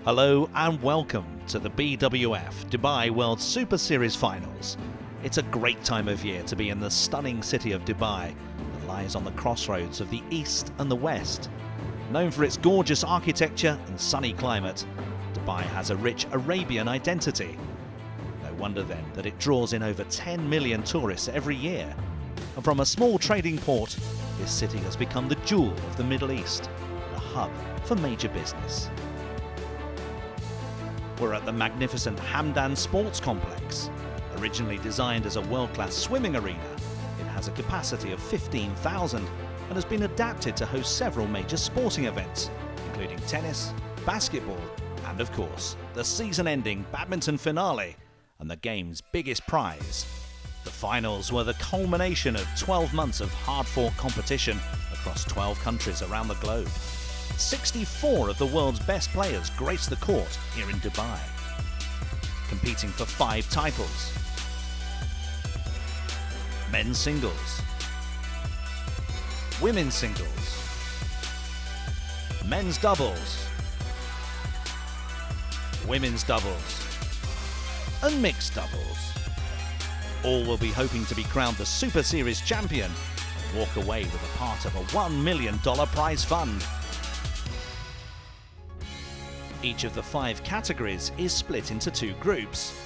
Hello and welcome to the BWF Dubai World Superseries Finals. It's a great time of year to be in the stunning city of Dubai that lies on the crossroads of the East and the West. Known for its gorgeous architecture and sunny climate, Dubai has a rich Arabian identity. No wonder then that it draws in over 10 million tourists every year. And from a small trading port, this city has become the Juhl of the Middle East, a hub for major business. We're at the magnificent Hamdan Sports Complex. Originally designed as a world-class swimming arena, it has a capacity of 15,000 and has been adapted to host several major sporting events, including tennis, basketball, and of course, the season-ending badminton finale and the game's biggest prize. The finals were the culmination of 12 months of hard-fought competition across 12 countries around the globe. 64 of the world's best players graced the court here in Dubai, competing for 5 titles: men's singles, women's singles, men's doubles, women's doubles, and mixed doubles. All will be hoping to be crowned the Super Series champion and walk away with a part of a $1 million prize fund. Each of the 5 categories is split into 2 groups.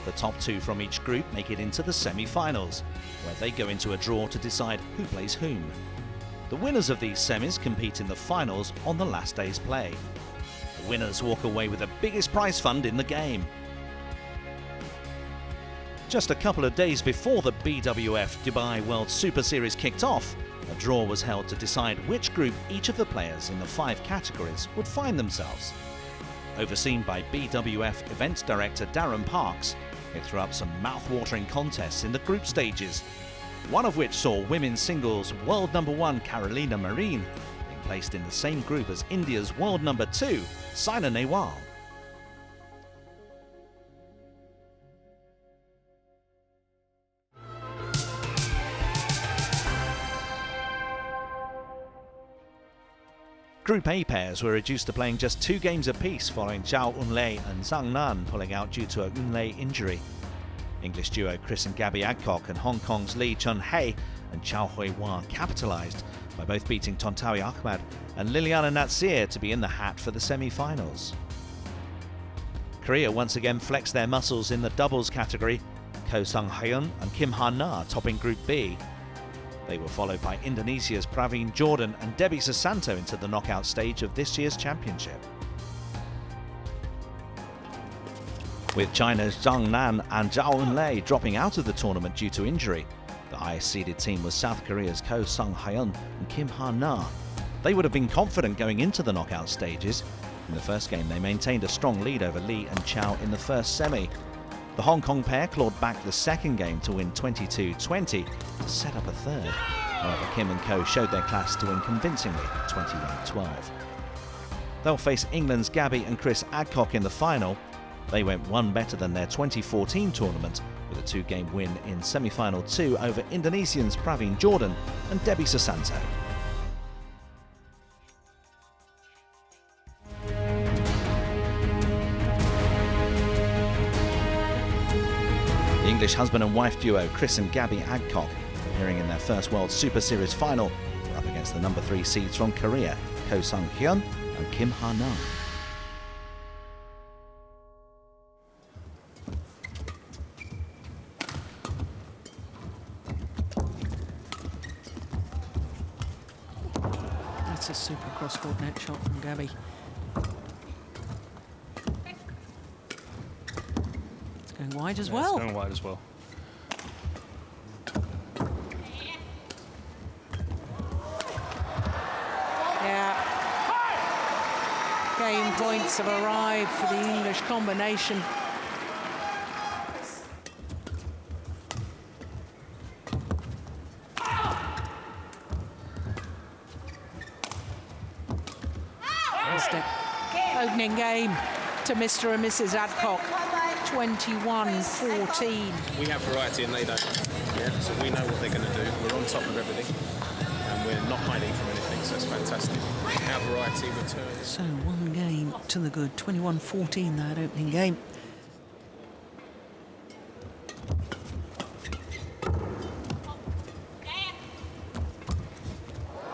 The top 2 from each group make it into the semi-finals, where they go into a draw to decide who plays whom. The winners of these semis compete in the finals on the last day's play. The winners walk away with the biggest prize fund in the game. Just a couple of days before the BWF Dubai World Super Series kicked off, a draw was held to decide which group each of the players in the 5 categories would find themselves. Overseen by BWF Events Director Darren Parks, it threw up some mouth-watering contests in the group stages, one of which saw women's singles world number 1 Carolina Marin being placed in the same group as India's world number 2 Saina Nehwal. Group A pairs were reduced to playing just 2 games apiece following Zhao Yunlei and Zhang Nan pulling out due to a Yunlei injury. English duo Chris and Gabby Adcock and Hong Kong's Lee Chun-hei and Chao Hui-wan capitalised by both beating Tontawi Ahmad and Liliana Natsir to be in the hat for the semi-finals. Korea once again flexed their muscles in the doubles category, Ko Sung-hyun and Kim Ha-na topping Group B. They were followed by Indonesia's Praveen Jordan and Debbie Susanto into the knockout stage of this year's championship. With China's Zhang Nan and Zhao Yunlei dropping out of the tournament due to injury, the highest seeded team was South Korea's Ko Sung-hyun and Kim Ha-na. They would have been confident going into the knockout stages. In the first game, they maintained a strong lead over Lee and Chao in the first semi. The Hong Kong pair clawed back the second game to win 22-20 to set up a third. However, Kim and Ko showed their class to win convincingly 21-12. They'll face England's Gabby and Chris Adcock in the final. They went one better than their 2014 tournament with a 2-game win in semi-final 2 over Indonesians Praveen Jordan and Debbie Susanto. The English husband and wife duo Chris and Gabby Adcock, appearing in their first World Super Series final, were up against the number 3 seeds from Korea, Ko Sung-hyun and Kim Ha-na. That's a super cross-court net shot from Gabby. Going wide as well. It's going wide as well. Yeah. Game points have arrived for the English combination. Opening game to Mr. and Mrs. Adcock. 21-14. We have variety and they don't. Yeah, so we know what they're going to do. We're on top of everything. And and we're not hiding from anything, so it's fantastic. Our variety returns. So 1 game to the good, 21-14 that opening game.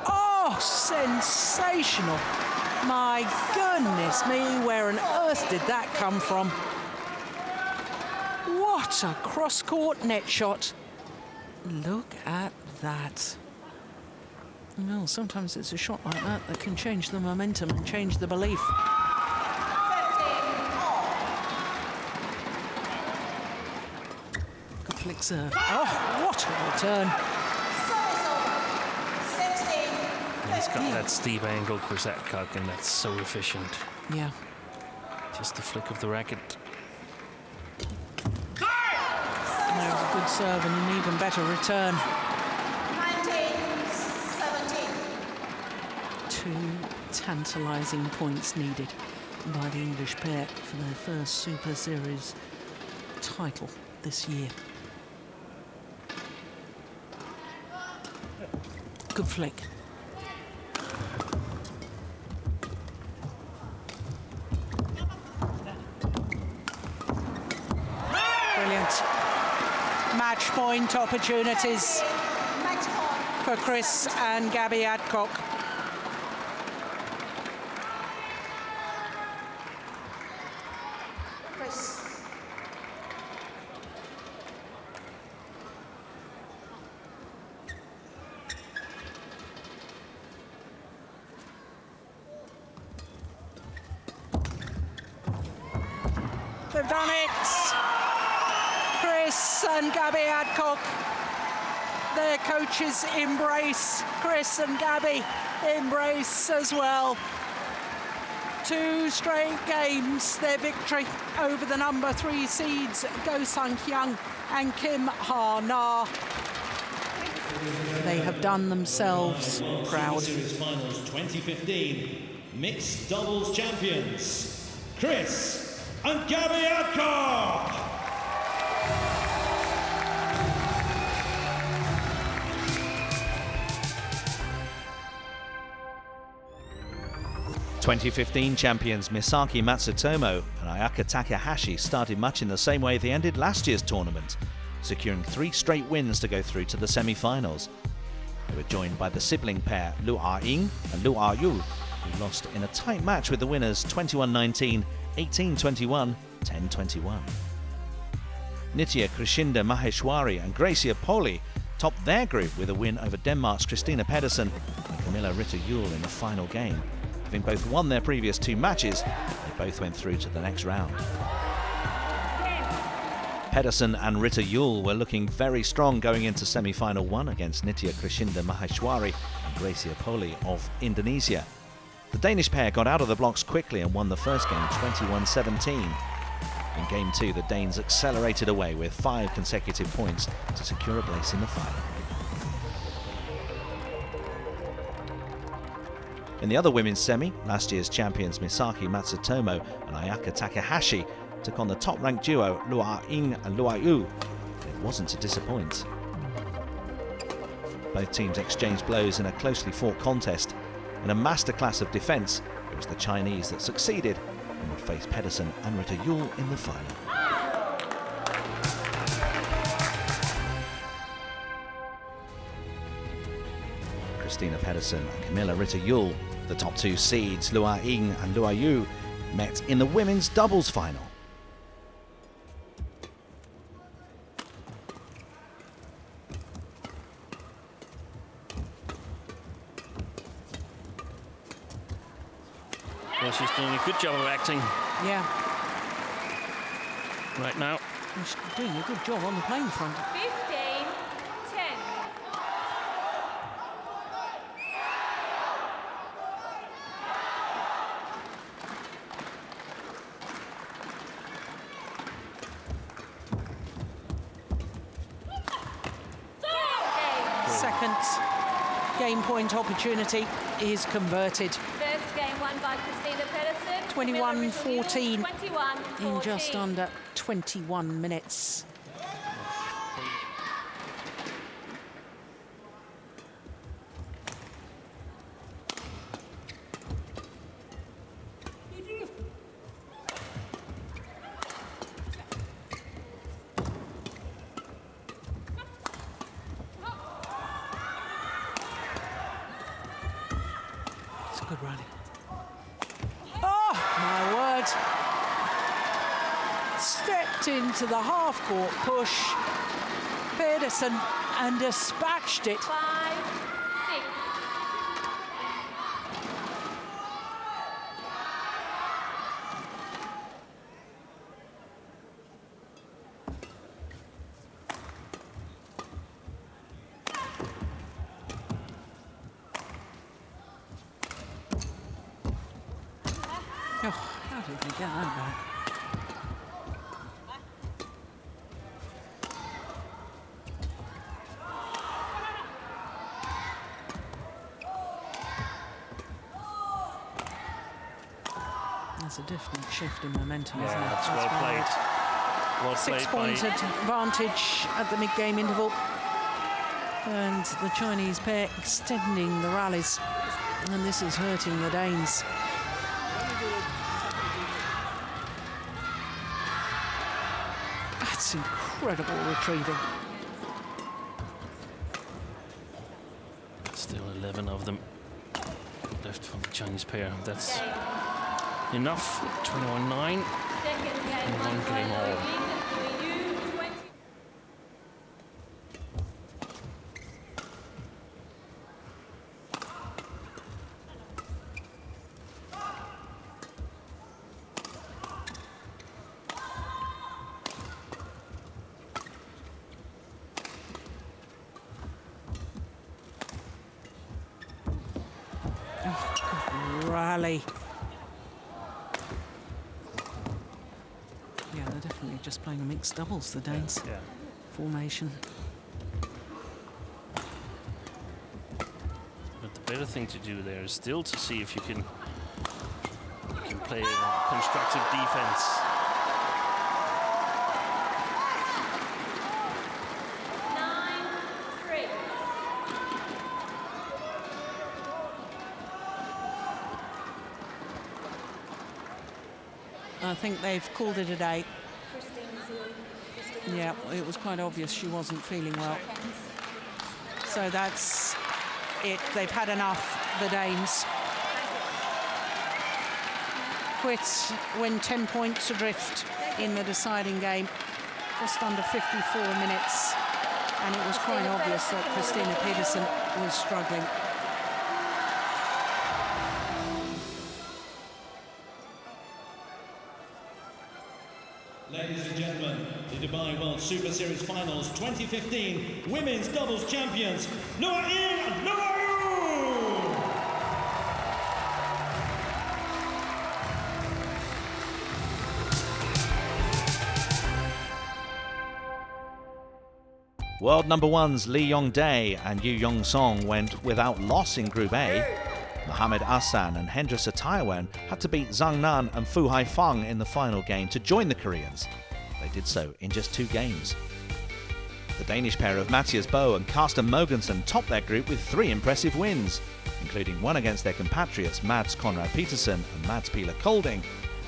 Oh, sensational. My goodness me, where on earth did that come from? What a cross-court net shot. Look at that. Well, sometimes it's a shot like that that can change the momentum and change the belief. Good flick serve. Oh, what a return. He's got that steep angle, Chris Adcock, and that's so efficient. Yeah. Just the flick of the racket. And there's a good serve and an even better return. 19-17. 2 tantalising points needed by the English pair for their first Super Series title this year. Good flick. Brilliant. Match point opportunities for Chris and Gabby Adcock. They've done it! Chris and Gabby Adcock. Their coaches embrace. Chris and Gabby embrace as well. 2 straight games, their victory over the number 3 seeds, Go Sang-hyun and Kim Ha-na. They have done themselves proud. Series Finals 2015 Mixed Doubles Champions, Chris and Gabby Adcock! 2015 champions Misaki Matsutomo and Ayaka Takahashi started much in the same way they ended last year's tournament, securing 3 straight wins to go through to the semi-finals. They were joined by the sibling pair Lu Ah-ying and Lu Ah-yu, who lost in a tight match with the winners 21-19, 18-21, 10-21. Nitya Krishinda Maheshwari and Gracia Poli topped their group with a win over Denmark's Christinna Pedersen and Kamilla Rytter in the final game. Having both won their previous 2 matches, they both went through to the next round. Pedersen and Rytter were looking very strong going into semi-final 1 against Nitya Krishinda Maheshwari and Gracia Poli of Indonesia. The Danish pair got out of the blocks quickly and won the first game 21-17. In game 2, the Danes accelerated away with 5 consecutive points to secure a place in the final. In the other women's semi, last year's champions Misaki Matsutomo and Ayaka Takahashi took on the top-ranked duo Lu Ah-ying and Lu Ah-yu. It wasn't to disappoint. Both teams exchanged blows in a closely fought contest. In a masterclass of defence, it was the Chinese that succeeded and would face Pedersen and Rytter in the final. Christinna Pedersen and Kamilla Rytter, the top 2 seeds Lu Ah-ying and Lu Ah-yu, met in the women's doubles final. Well, she's doing a good job of acting Yeah, right now. she's doing a good job on the playing front. 15-10. Second game point opportunity is converted. First game won by Christinna Pedersen. 21-14 21-14. in just under 21 minutes. Good rally. Oh, my word. Stepped into the half-court push. Pedersen and dispatched it. 5-6. Oh, how did we get that back? There's a definite shift in momentum, isn't it? Yeah, that's well played. Well played 6-point advantage at the mid-game interval. And the Chinese pair extending the rallies. And this is hurting the Danes. That's incredible retrieving. Still 11 of them left from the Chinese pair. That's enough. 21-9. Second game And won one by game all. Norway, U20. Rally. Yeah, they're definitely just playing a mixed doubles, the Danes. Yeah. Formation. But the better thing to do there is still to see if you can play a constructive defense. I think they've called it a day. Yeah, it was quite obvious she wasn't feeling well. So that's it. They've had enough, the Danes. Quit when 10 points adrift in the deciding game. Just under 54 minutes. And it was quite obvious that Christinna Pedersen was struggling. Ladies and gentlemen, the Dubai World Superseries Finals 2015 Women's Doubles Champions, Nozomi Okuhara! World number ones Lee Yong-dae and Yu Yong-song went without loss in Group A. Mohamed Hassan and Hendra Satayawan had to beat Zhang Nan and Fu Haifeng in the final game to join the Koreans. They did so in just 2 games. The Danish pair of Matthias Bo and Carsten Mogensen topped their group with 3 impressive wins, including one against their compatriots Mads Conrad Petersen and Mads Peter Kolding,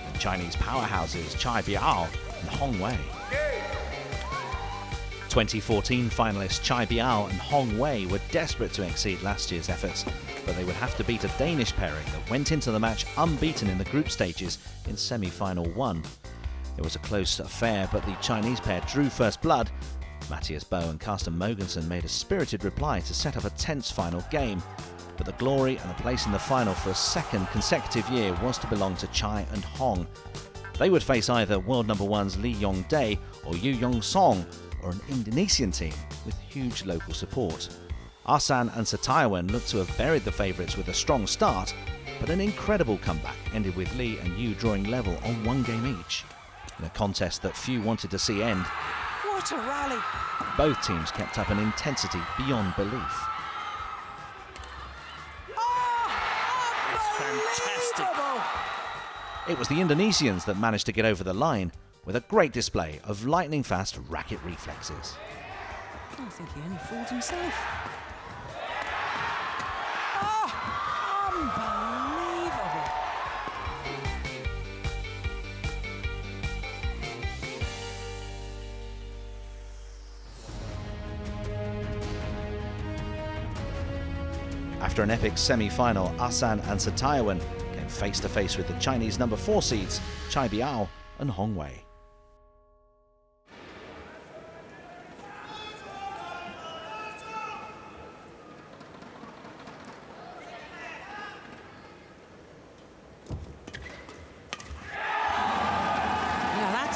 and Chinese powerhouses Chai Biao and Hong Wei. 2014 finalists Chai Biao and Hong Wei were desperate to exceed last year's efforts, but they would have to beat a Danish pairing that went into the match unbeaten in the group stages in semi-final 1. It was a close affair, but the Chinese pair drew first blood. Matthias Bo and Carsten Mogensen made a spirited reply to set up a tense final game, but the glory and a place in the final for a second consecutive year was to belong to Chai and Hong. They would face either world number ones Lee Yong-dae or Yu Yong-song, or an Indonesian team with huge local support. Hassan and Satayawan looked to have buried the favourites with a strong start, but an incredible comeback ended with Lee and Yu drawing level on 1 game each. In a contest that few wanted to see end, What a rally! both teams kept up an intensity beyond belief. Fantastic. It was the Indonesians that managed to get over the line with a great display of lightning-fast racket reflexes. I think he only fooled himself. Oh, unbelievable. After an epic semi-final, Asan and Satayawan came face-to-face with the Chinese number 4 seeds, Chai Biao and Hong Wei.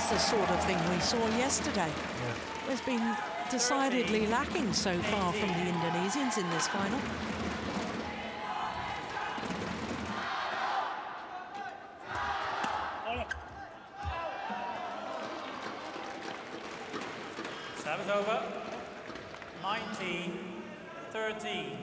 The sort of thing we saw yesterday. There's been decidedly lacking so far from the Indonesians in this final. Service over. 19-13.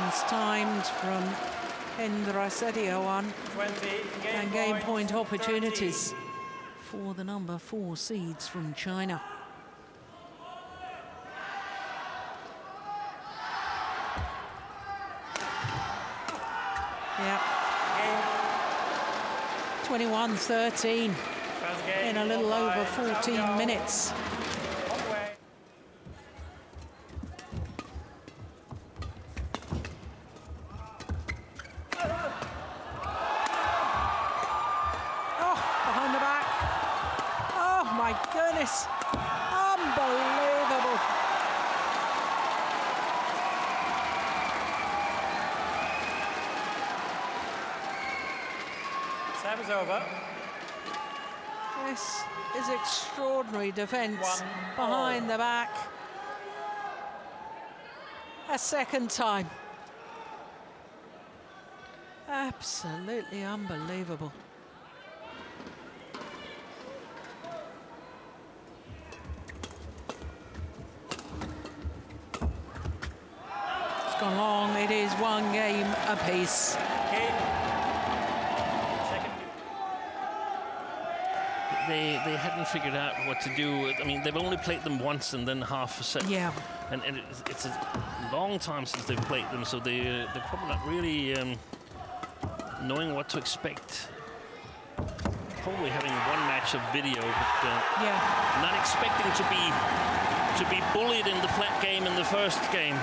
It's timed from Hendra Setiawan, and game point opportunities for the number 4 seeds from China. Yeah. 21-13 in a little over 14 minutes. Goodness, unbelievable. Service over. This is extraordinary defense behind the back. A second time. Absolutely unbelievable. Gone long. It is one game apiece. They hadn't figured out what to do. I mean, they've only played them once and then half a set. Yeah. And it's a long time since they've played them, so they're probably not really knowing what to expect. Probably having one match of video, but not expecting to be bullied in the flat game in the first game.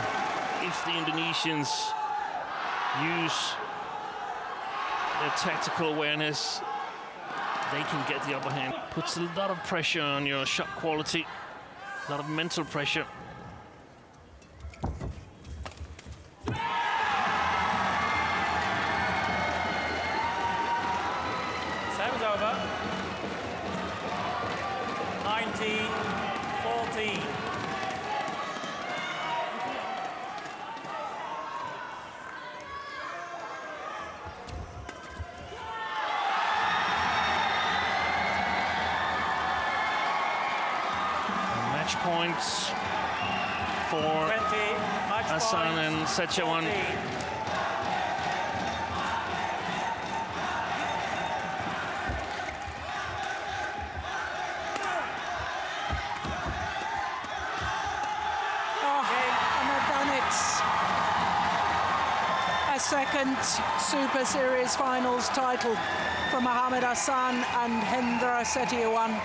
If the Indonesians use their tactical awareness, they can get the upper hand. Puts a lot of pressure on your shot quality, a lot of mental pressure. Service over. 19-14. Match points for Asan and Setiawan. Second Super Series finals title for Mohamed Hassan and Hendra Setiawan.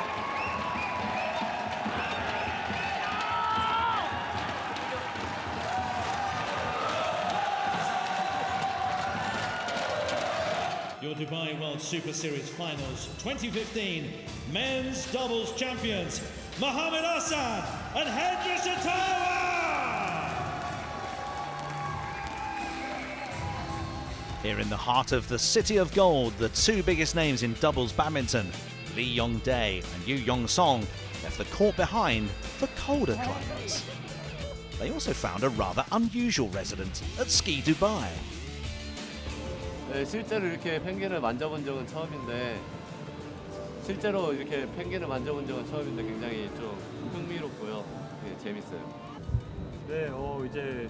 Your Dubai World Super Series Finals 2015 Men's Doubles Champions Mohamed Hassan and Hendra Setiawan! Here in the heart of the City of Gold, the two biggest names in doubles badminton, Lee Yong-dae and Yu Yong-song, left the court behind for colder climates. They also found a rather unusual resident at Ski Dubai. 네, 실제로 이렇게 펭귄을 만져본 적은 처음인데 굉장히 좀 흥미롭고요. 네, 재밌어요. 네, 이제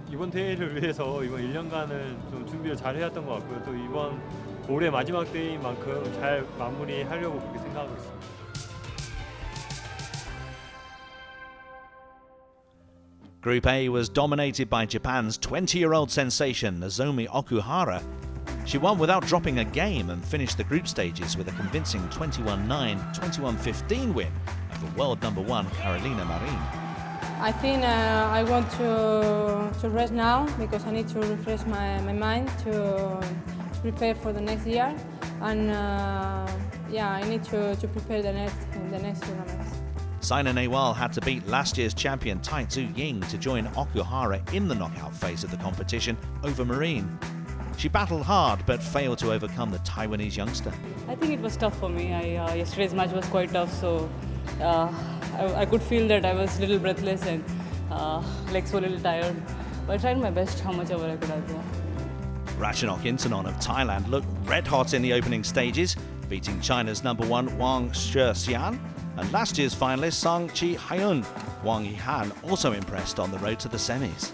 이번 대회를 위해서 이번 1년간은 좀 준비를 잘 해왔던 것 같고요. 또 이번 올해 마지막 대회인 만큼 잘 마무리하려고 그렇게 생각하고 있습니다. Group A was dominated by Japan's 20-year-old sensation Nozomi Okuhara She won without dropping a game and finished the group stages with a convincing 21-9, 21-15 win over world number 1 Carolina Marin. I think I want to rest now because I need to refresh my mind to prepare for the next year, and yeah, I need to prepare the next tournaments. Saina Nehwal had to beat last year's champion Tai Tzu Ying to join Okuhara in the knockout phase of the competition over Marine. She battled hard but failed to overcome the Taiwanese youngster. I think it was tough for me. Yesterday's match was quite tough, so I could feel that I was a little breathless and legs were a little tired. But I tried my best, how much ever I could have done. Ratchanok Intanon of Thailand looked red hot in the opening stages, beating China's number 1 Wang Yihan and last year's finalist Song Chi Hyun. Wang Yihan also impressed on the road to the semis.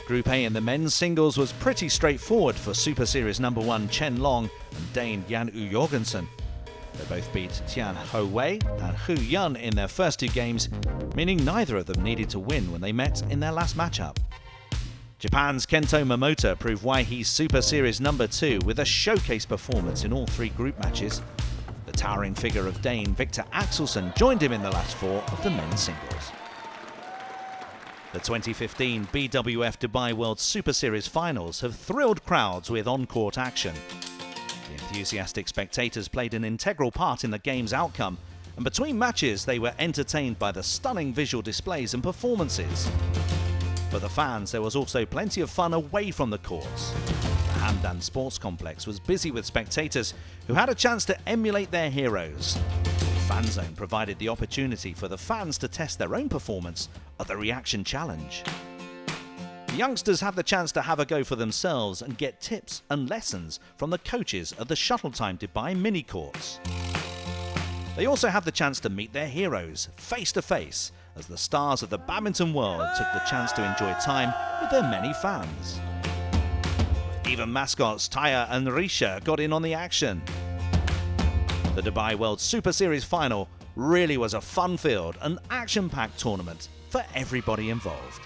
Group A in the men's singles was pretty straightforward for Super Series number 1 Chen Long and Dane Jan-U Jorgensen. They both beat Tian Ho Wei and Hu Yun in their first 2 games, meaning neither of them needed to win when they met in their last matchup. Japan's Kento Momota proved why he's Super Series number 2 with a showcase performance in all 3 group matches. The towering figure of Dane Victor Axelsen joined him in the last 4 of the men's singles. The 2015 BWF Dubai World Super Series finals have thrilled crowds with on-court action. The enthusiastic spectators played an integral part in the game's outcome, and between matches they were entertained by the stunning visual displays and performances. For the fans, there was also plenty of fun away from the courts. The Hamdan Sports Complex was busy with spectators who had a chance to emulate their heroes. Fan Zone provided the opportunity for the fans to test their own performance at the Reaction Challenge. The youngsters have the chance to have a go for themselves and get tips and lessons from the coaches at the Shuttle Time Dubai mini courts. They also have the chance to meet their heroes face to face as the stars of the badminton world took the chance to enjoy time with their many fans. Even mascots Taya and Risha got in on the action. The Dubai World Super Series final really was a fun-filled and action-packed tournament for everybody involved.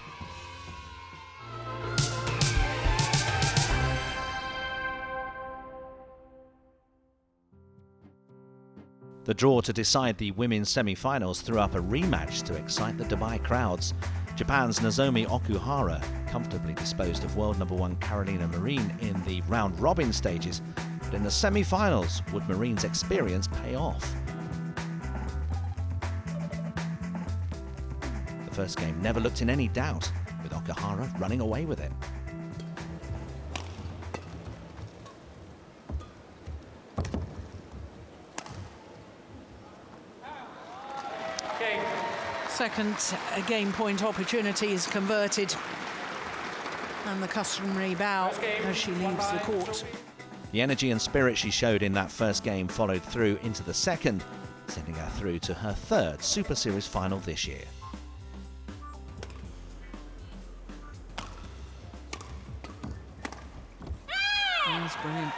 The draw to decide the women's semi-finals threw up a rematch to excite the Dubai crowds. Japan's Nozomi Okuhara comfortably disposed of world number 1 Carolina Marin in the round-robin stages, but in the semi-finals, would Marine's experience pay off? The first game never looked in any doubt, with Okuhara running away with it. Second game point opportunity is converted, and the customary bow as she leaves the court. The energy and spirit she showed in that first game followed through into the second, sending her through to her 3rd Super Series final this year. That's brilliant.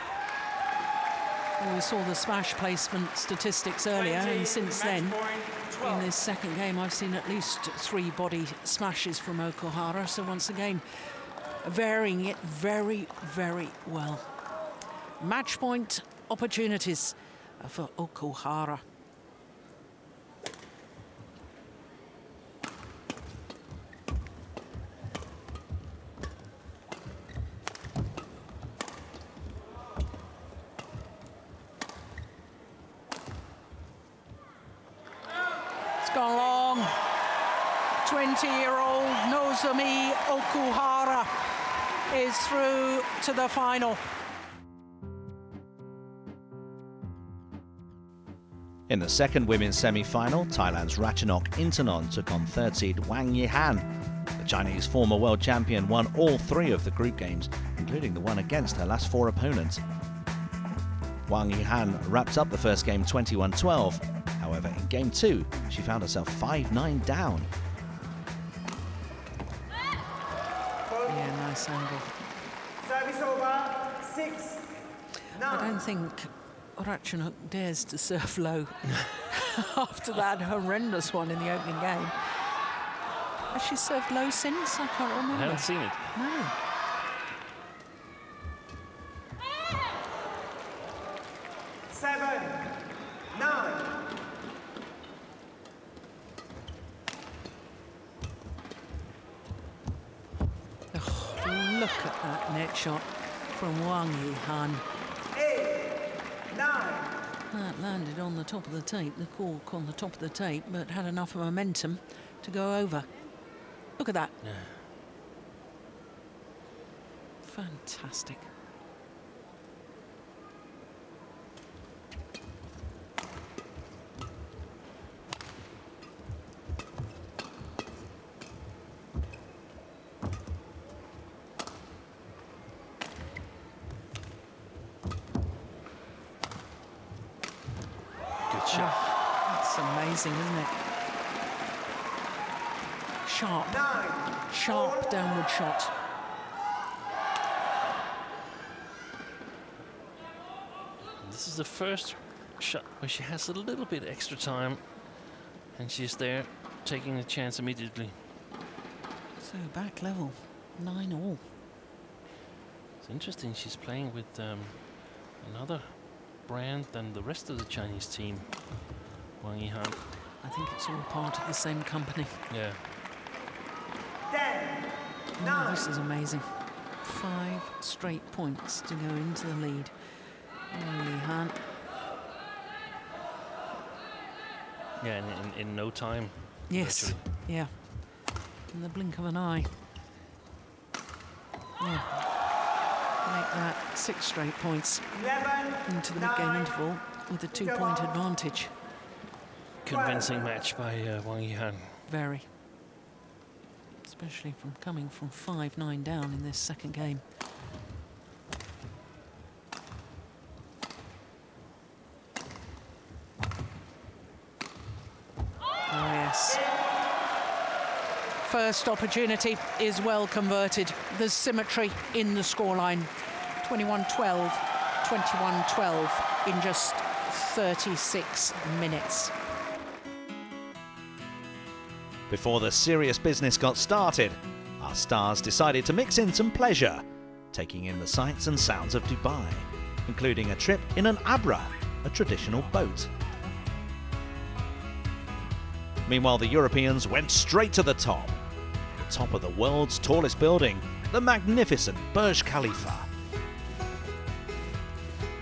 Well, we saw the smash placement statistics earlier, and since then, in this second game, I've seen at least 3 body smashes from Okuhara. So once again, varying it very, very well. Match point opportunities for Okuhara. It's gone long. 20-year-old Nozomi Okuhara is through to the final. In the second women's semi-final, Thailand's Ratchanok Intanon took on 3rd seed Wang Yihan. The Chinese former world champion won all 3 of the group games, including the one against her last 4 opponents. Wang Yihan wrapped up the first game 21-12. However, in game 2, she found herself 5-9 down. Yeah, nice angle. Service over, 6. I don't think Ratchanok dares to serve low after that horrendous one in the opening game. Has she served low since? I can't remember. I haven't seen it. No. Oh, look at that net shot from Wang Yihan. 9. That landed on the top of the tape, the cork on the top of the tape, but had enough momentum to go over. Look at that. Yeah. Fantastic. Good shot. That's amazing, isn't it? Sharp downward shot. This is the first shot where she has a little bit extra time, and she's there taking the chance immediately. So back level, 9-all. It's interesting, she's playing with another brand than the rest of the Chinese team, Wang Yihan. I think it's all part of the same company. Yeah. 10. Oh, this is amazing. 5 straight points to go into the lead. Wang Yihan. Yeah, in no time. Yes, virtually. yeah. In the blink of an eye. Yeah. Make that 6 straight points 11, into the mid-game interval with a 2-point advantage. Convincing match by Wang Yihan. Very. Especially from coming from 5-9 down in this second game. Oh, yes. First opportunity is well converted. There's symmetry in the scoreline. 21-12, 21-12 in just 36 minutes. Before the serious business got started, our stars decided to mix in some pleasure, taking in the sights and sounds of Dubai, including a trip in an abra, a traditional boat. Meanwhile, the Europeans went straight to the top of the world's tallest building, the magnificent Burj Khalifa.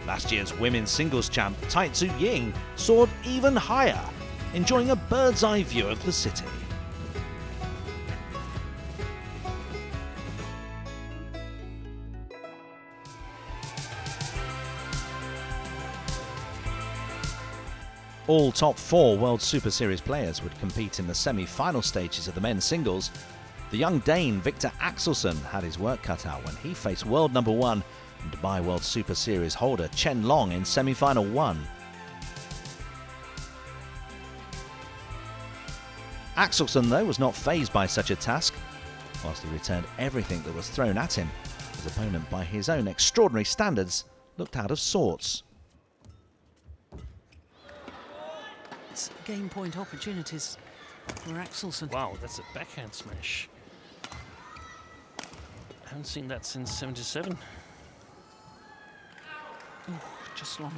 Last year's women's singles champ Tai Tzu Ying soared even higher, enjoying a bird's eye view of the city. All top 4 World Super Series players would compete in the semi-final stages of the men's singles. The young Dane Victor Axelsen had his work cut out when he faced world number 1 and Dubai World Super Series holder Chen Long in semi-final 1. Axelsen, though, was not fazed by such a task, whilst he returned everything that was thrown at him. His opponent, by his own extraordinary standards, looked out of sorts. Game point opportunities for Axelsen. Wow, that's a backhand smash. I haven't seen that since 77. Oh, just long.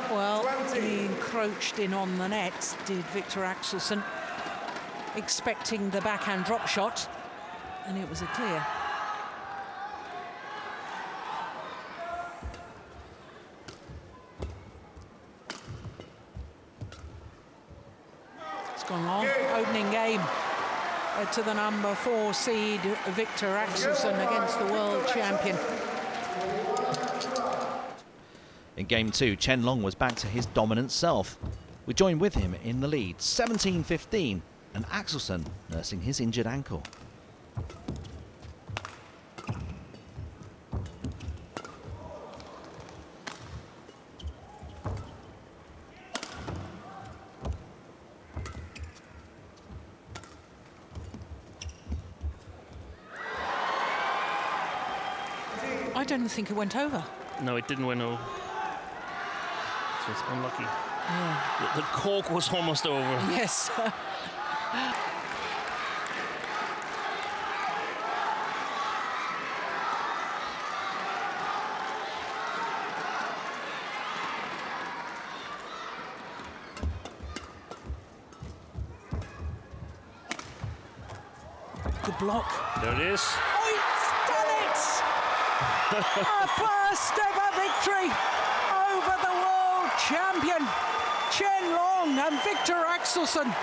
Well, he encroached in on the net, did Victor Axelsen, expecting the backhand drop shot, and it was a clear. It's gone long. Opening game to the number 4 seed Victor Axelsen against the world champion. In Game 2, Chen Long was back to his dominant self. We joined with him in the lead, 17-15, and Axelsen nursing his injured ankle. I don't think it went over. No, it didn't win over. So it's unlucky. Yeah. The cork was almost over. Yes. Good block. There it is. Oh, he's done it! A first ever victory over the world champion Chen Long, and Victor Axelsen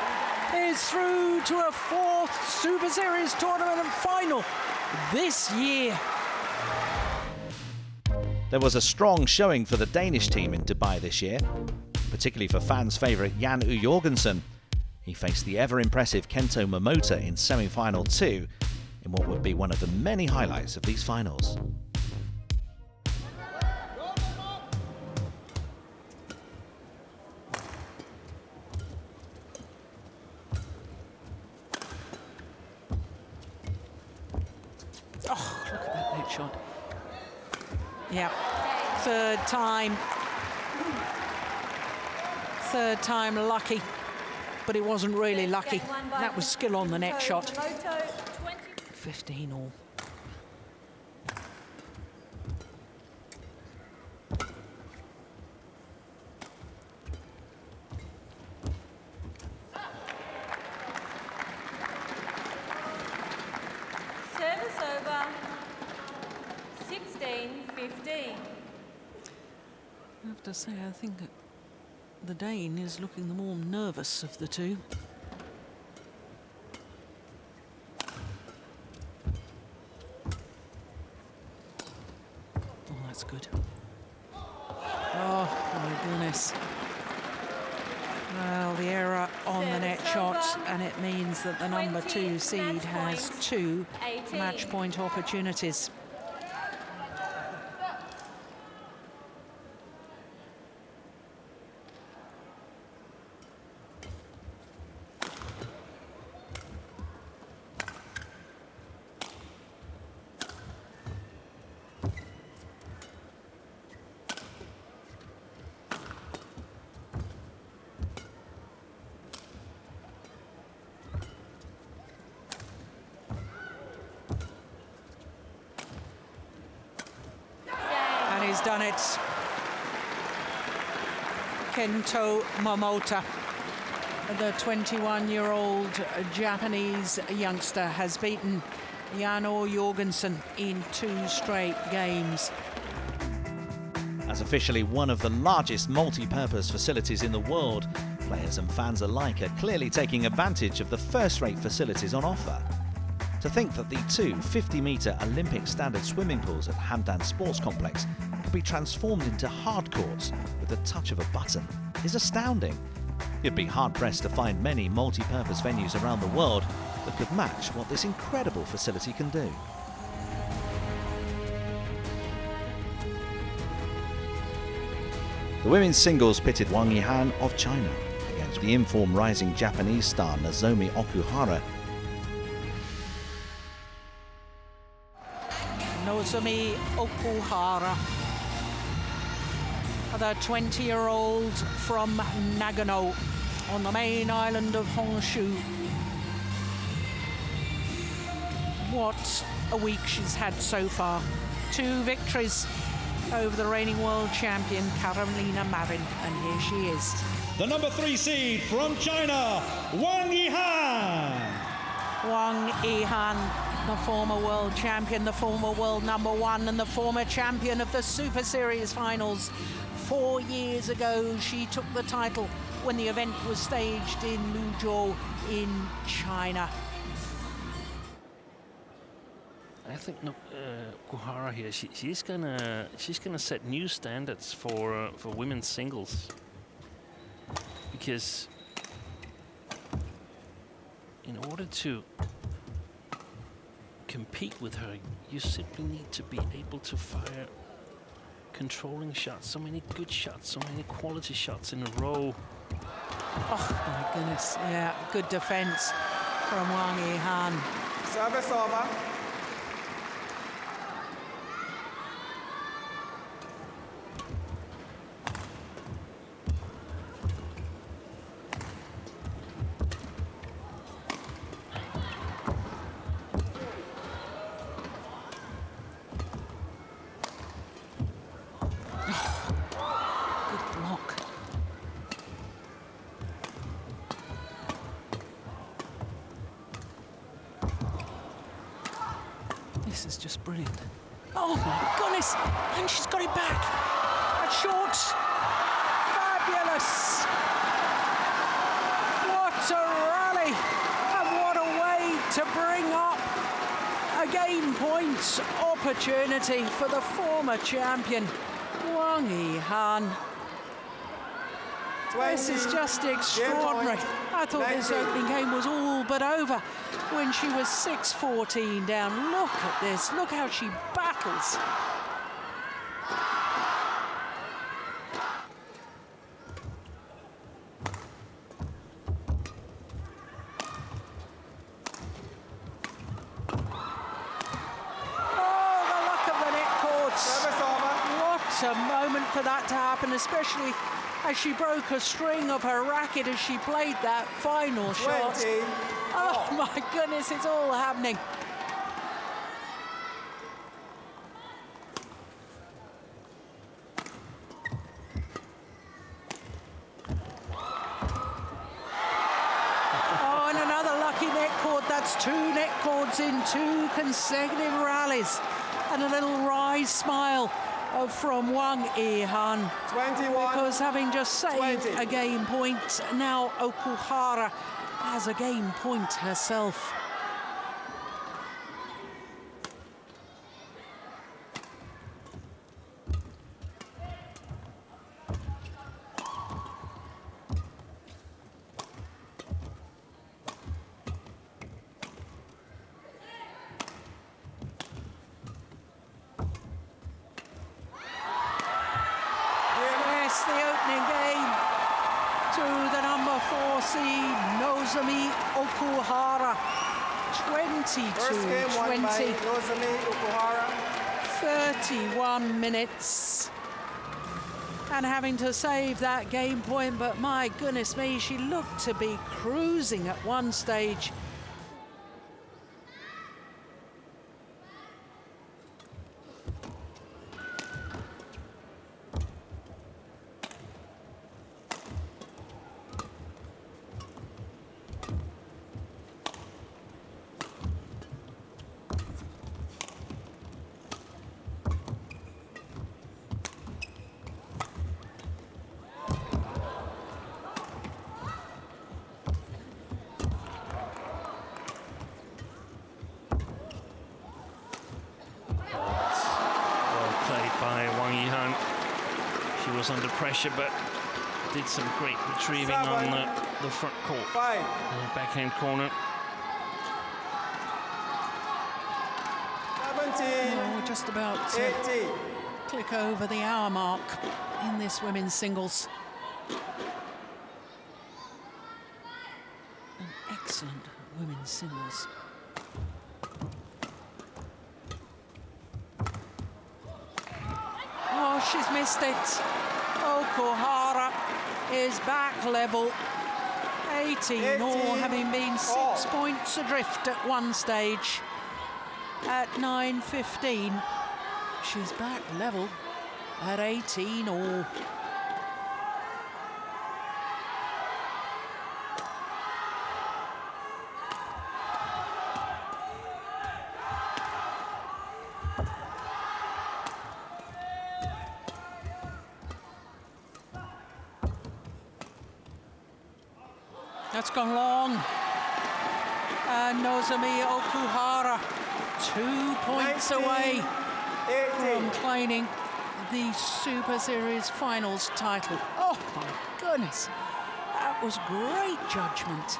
is through to a 4th Super Series tournament final this year. There was a strong showing for the Danish team in Dubai this year, particularly for fans' favourite Jan U. Jorgensen. He faced the ever-impressive Kento Momota in semi-final 2 in what would be one of the many highlights of these finals. Oh, look at that net shot. Yeah, third time lucky, but it wasn't really lucky. That was skill on the net shot. 15 all. Service over. 16-15. I have to say, I think that the Dane is looking the more nervous of the two. Oh, that's good. Oh, my goodness. Well, the error on the net shot, and it means that the number 2 seed has 2 match point opportunities. He's done it. Kento Momota, the 21-year-old Japanese youngster, has beaten Jan O. Jorgensen in 2 straight games. As officially one of the largest multi-purpose facilities in the world, players and fans alike are clearly taking advantage of the first-rate facilities on offer. To think that the 2 50-metre Olympic standard swimming pools at Hamdan Sports Complex could be transformed into hard courts with the touch of a button is astounding. You'd be hard-pressed to find many multi-purpose venues around the world that could match what this incredible facility can do. The women's singles pitted Wang Yihan of China against the in-form rising Japanese star Nozomi Okuhara. Nozomi Okuhara, the 20-year-old from Nagano on the main island of Honshu. What a week she's had so far. 2 victories over the reigning world champion Carolina Marin, and here she is. The number 3 seed from China, Wang Yihan. Wang Yihan, the former world champion, the former world number 1, and the former champion of the Super Series finals. 4 years ago, she took the title when the event was staged in Luzhou in China. I think Okuhara here. She's gonna set new standards for women's singles, because in order to compete with her, you simply need to be able to fire controlling shots, so many good shots, so many quality shots in a row. Oh my goodness, yeah, good defense from Wang Yihan. Service over. This is just brilliant. Oh my goodness! And she's got it back. A short. Fabulous. What a rally. And what a way to bring up a game point opportunity for the former champion, Wang Yihan. This is just extraordinary. I thought this opening game was all but over when she was 6-14 down. Look at this. Look how she battles. Oh, the luck of the net courts. What a moment for that to happen, especially as she broke a string of her racket as she played that final shot. Oh my goodness, it's all happening. Oh, and another lucky net cord. That's 2 net cords in 2 consecutive rallies. And a little wry smile from Wang Yihan. 21. Because having just saved a game point, now Okuhara has a game point herself. Yes, the opening game to the number 4 seed, Nozomi Okuhara, 22-20. Nozomi Okuhara. 31 minutes. And having to save that game point, but my goodness me, she looked to be cruising at one stage. By Wang Yihan. She was under pressure, but did some great retrieving on the front court. Backhand corner. 17. Oh, we're just about to click over the hour mark in this women's singles. An excellent women's singles. Oh, she's missed it. Okuhara is back level. 18 all, having been 6 points adrift at one stage. At 9:15, she's back level at 18 all. That's gone long. And Nozomi Okuhara, 2 points away from claiming the Super Series finals title. Oh my goodness, that was great judgment.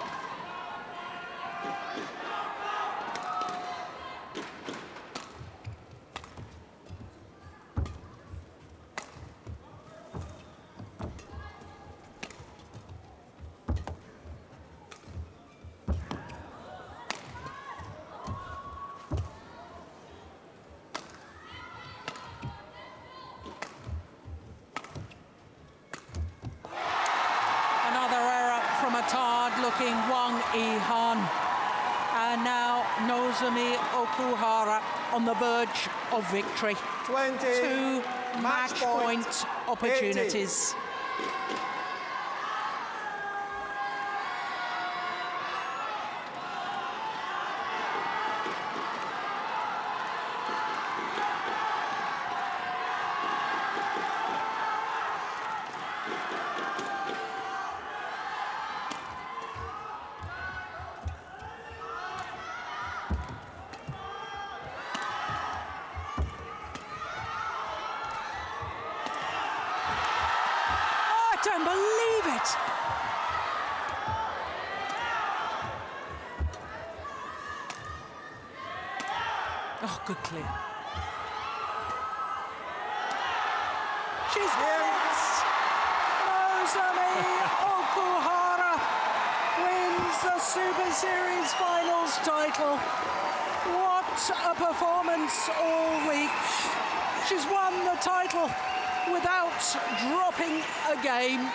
looking Wang Yihan. And now Nozomi Okuhara on the verge of victory. 20. 2 match point opportunities. 80. I don't believe it. Oh, good clear. She's hit. Nozomi Okuhara wins the Super Series Finals title. What a performance all week. She's won the title without dropping a game.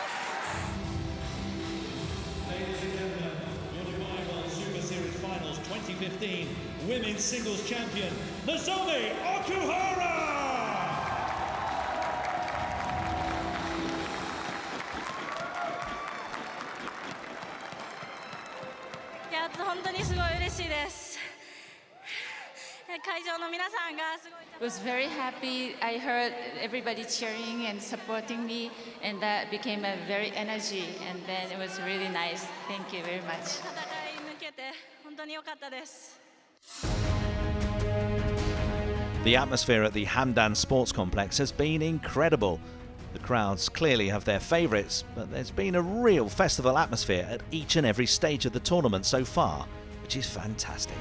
Ladies and gentlemen, your Dubai World Super Series Finals 2015 Women's Singles Champion, Nozomi Okuhara! いや、本当にすごい嬉しいです。会場の皆さんがすごい。Was very happy. I heard everybody cheering and supporting me, and that became a very energy. And then it was really nice. Thank you very much. 戦い抜けて本当に良かったです。 The atmosphere at the Hamdan Sports Complex has been incredible. The crowds clearly have their favourites, but there's been a real festival atmosphere at each and every stage of the tournament so far, which is fantastic.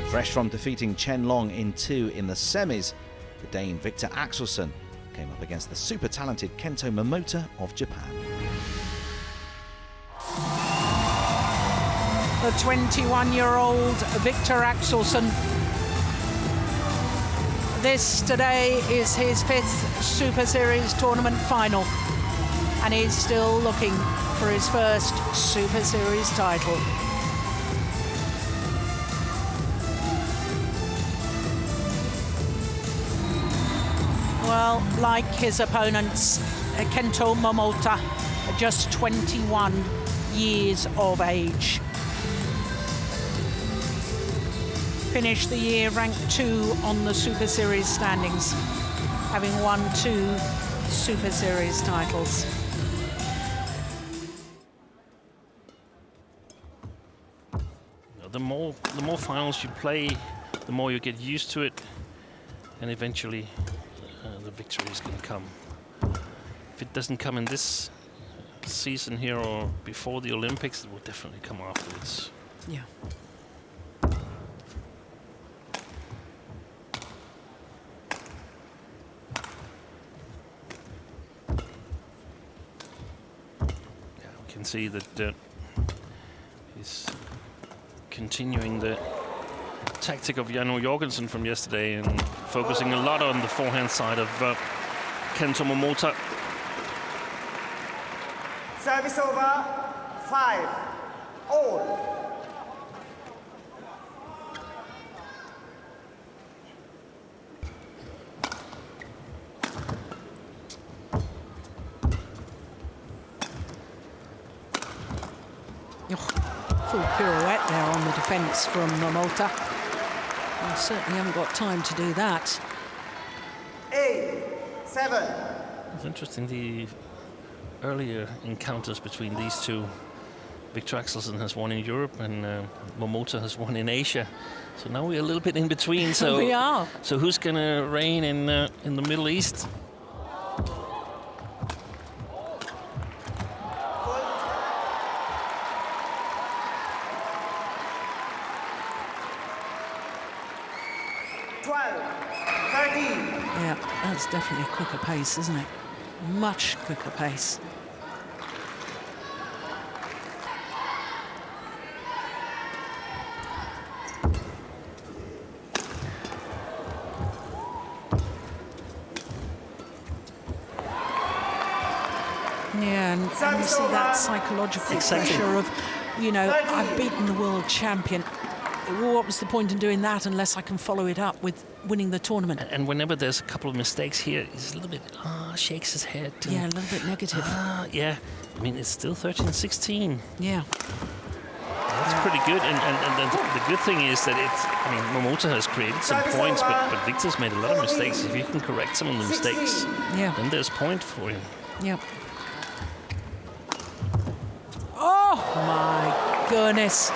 Fresh from defeating Chen Long in 2 in the semis, the Dane Victor Axelsen came up against the super talented Kento Momota of Japan. The 21-year-old Victor Axelsen. This today is his 5th Super Series tournament final, and he's still looking for his first Super Series title. Well, like his opponents, Kento Momota, just 21 years of age. Finished the year ranked 2 on the Super Series standings, having won 2 Super Series titles. The more finals you play, the more you get used to it, and eventually the victories can come. If it doesn't come in this season here or before the Olympics, it will definitely come afterwards. Yeah. Can see that he's continuing the tactic of Jano Jorgensen from yesterday and focusing a lot on the forehand side of Kento Momota. Service over, 5 all. Full pirouette there on the defence from Momota. I certainly haven't got time to do that. 8, 7. It's interesting, the earlier encounters between these two. Victor Axelsen has won in Europe and Momota has won in Asia. So now we're a little bit in between. So we are. So who's going to reign in the Middle East? Yeah, that's definitely a quicker pace, isn't it? Much quicker pace. Yeah, and And you see that psychological pressure of, you know, I've beaten the world champion. What was the point in doing that unless I can follow it up with winning the tournament? And whenever there's a couple of mistakes here, he's a little bit, shakes his head. Yeah, a little bit negative. Yeah, I mean, it's still 13-16. Yeah. That's pretty good. And the good thing is that Momota has created some points, but Victor's made a lot of mistakes. If you can correct some of the mistakes, then there's point for him. Yeah. Oh, my goodness.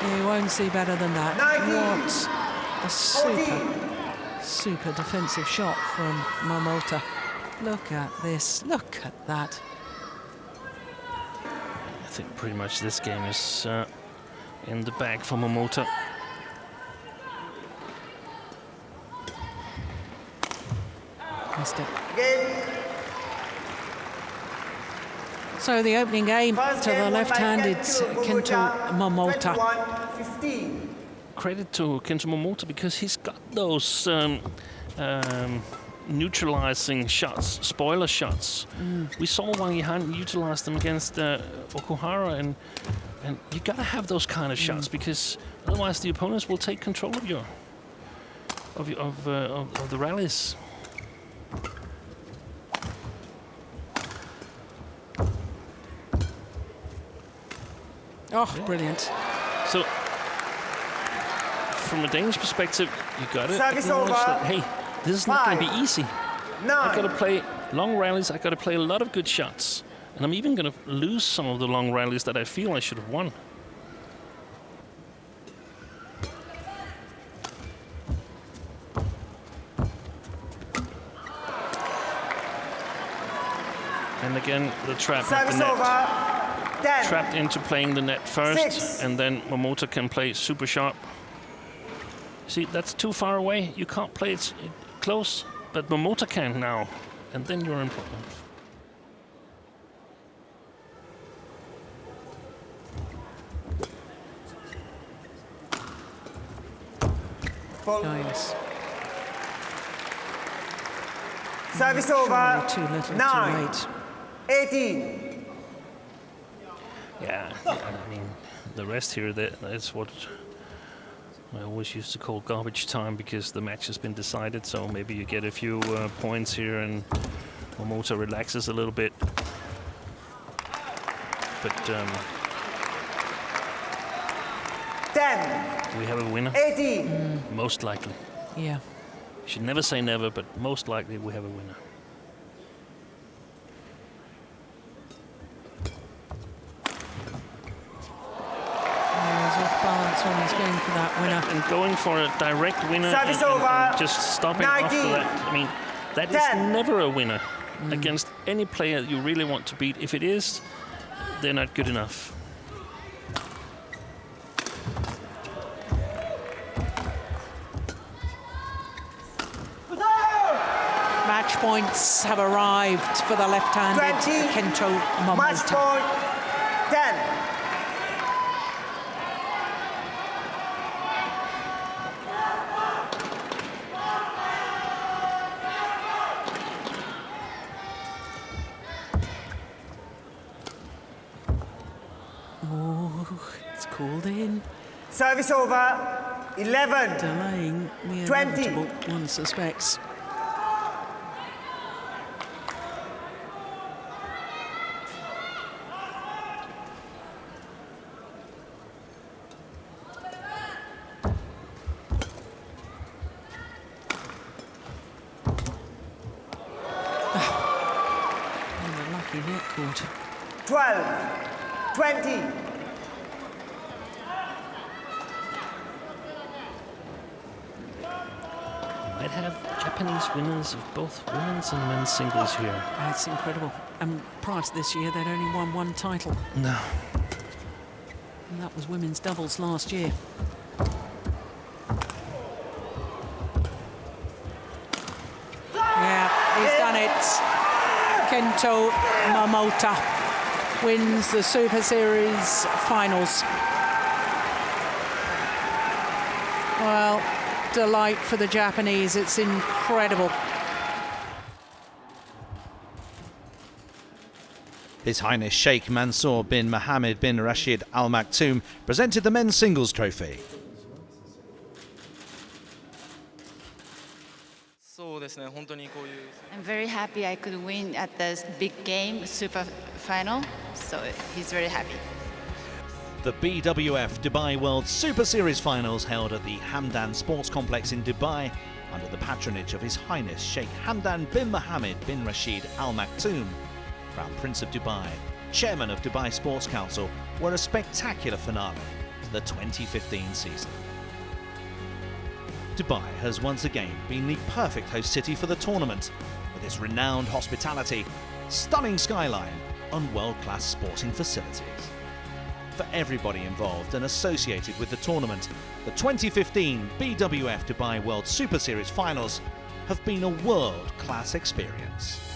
You won't see better than that. What a super defensive shot from Momota. Look at this. Look at that. I think pretty much this game is in the bag for Momota. Missed it. So the opening game to the left-handed Kento Momota. Credit to Kento Momota because he's got those neutralizing shots, spoiler shots. We saw Wang Yihan utilize them against Okuhara, and you gotta have those kind of shots because otherwise the opponents will take control of the rallies. Oh, brilliant. So, from a Danish perspective, you got to acknowledge that, hey, this is not going to be easy. I've got to play long rallies, I've got to play a lot of good shots. And I'm even going to lose some of the long rallies that I feel I should have won. And again, the trap at the net. Trapped into playing the net first, and then Momota can play super sharp. See, that's too far away. You can't play it close, but Momota can now, and then you're in problems. Nice. Service over. Too little, 9, too late. 18. Yeah, I mean, the rest here, that's what I always used to call garbage time because the match has been decided, so maybe you get a few points here and Momota relaxes a little bit. But 10. We have a winner. 18. Most likely. Yeah. You should never say never, but most likely we have a winner. Off balance when he's going for that winner. And going for a direct winner and just stopping 19, after that. I mean, that 10. is never a winner against any player you really want to beat. If it is, they're not good enough. Match points have arrived for the left-handed Kento Momota. Match point 10. It's called in. Service over. 11. Delaying the 20. inevitable, one suspects. And a lucky net caught. 12. 20. Might have Japanese winners of both women's and men's singles here. That's incredible. And prior to this year, they'd only won one title. No. And that was women's doubles last year. Yeah, he's done it. Kento Momota wins the Super Series finals. Well, delight for the Japanese. It's incredible. His Highness Sheikh Mansour bin Mohammed bin Rashid Al Maktoum presented the men's singles trophy. I'm very happy I could win at this big game, super final, so he's very happy. The BWF Dubai World Super Series finals held at the Hamdan Sports Complex in Dubai under the patronage of His Highness Sheikh Hamdan bin Mohammed bin Rashid Al Maktoum, Crown Prince of Dubai, Chairman of Dubai Sports Council, were a spectacular finale to the 2015 season. Dubai has once again been the perfect host city for the tournament, with its renowned hospitality, stunning skyline and world-class sporting facilities. For everybody involved and associated with the tournament, the 2015 BWF Dubai World Super Series finals have been a world-class experience.